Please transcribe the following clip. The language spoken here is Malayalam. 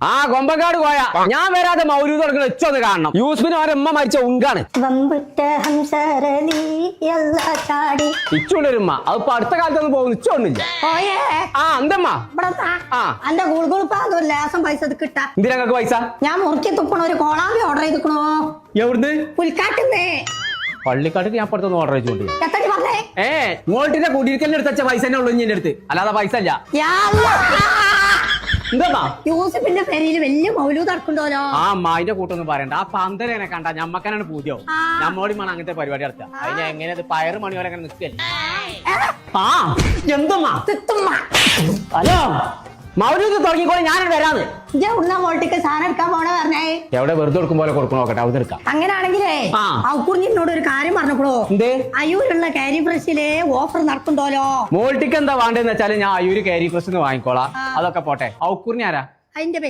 ആ കൊമ്പക്കാട് പോയ ഞാൻ വരാതെ മൗലൂദ് തുടങ്ങുന്ന വെച്ചൊന്ന് കാണണം. യൂസ്ഫിന് അവരെ ഉമ്മ മരിച്ച ഉങ്കാണ്. ഇച്ചുണ്ടൊരുമ്മ അതിപ്പോ അടുത്ത കാലത്തൊന്നും പോകുന്നു ഇച്ചൊന്നില്ല. ആ എന്തമ്മ എന്തിനാ പൈസ? ഞാൻ മുറുക്കി തുപ്പണ ഒരു കോളാമ്പി ഓർഡർ ചെയ്തിക്കണോ. എവിടുന്ന്? പുൽക്കാട്ടുന്നേ. പള്ളിക്കാട്ടിക്ക് ഞാൻ പുറത്തൊന്ന് ഓർഡർ ചെയ്തോണ്ട്. മോൾട്ടിന്റെ കുടിയിരിക്കലിന് എടുത്ത പൈസ തന്നെ ഉള്ളു എന്റെ അടുത്ത്, അല്ലാതെ പൈസ ഇല്ല. യൂസഫിന്റെ പേരിൽ വലിയ മൗലൂദ് നടക്കണ്ടോലോ. ആ അമ്മായിന്റെ കൂട്ടൊന്നും പറയണ്ട. ആ പന്തലേനെ കണ്ട ഞമ്മക്കനാണ് പൂതിയാവും. നമ്മോടി വേണം അങ്ങനത്തെ പരിപാടി നടത്തുക. അതിന് എങ്ങനെ പയറ് മണി പോലെ അങ്ങനെ നിൽക്കല്ലേ. ആ എന്തമ്മാ ഹലോ മൗലൂദ് തുടങ്ങിക്കോളെ ഞാൻ വരാന്ന്. മോൾട്ടിക്ക് സാധനം എടുക്കാൻ പോണ പറഞ്ഞേ. എവിടെ വെറുതെ കൊടുക്കും പോലെ കൊടുക്കണോ നോക്കട്ടെ, അവിടെ എടുക്കാം. അങ്ങനെയാണെങ്കിലേ ഔക്കുറിഞ്ഞിനോട് ഒരു കാര്യം പറഞ്ഞോളൂ. എന്തേ? അയ്യൂരുള്ള കാരി ഫ്രഷിലെ ഓഫർ നടക്കുന്നുണ്ടോലോ. മോൾട്ടിക്ക് എന്താ വേണ്ടെന്ന് വെച്ചാല് ഞാൻ അയ്യൂര് കാരി ഫ്രഷ് വാങ്ങിക്കോളാം. അതൊക്കെ പോട്ടെ. ഔക്കുറിഞ്ഞി ആരാ? അതിന്റെ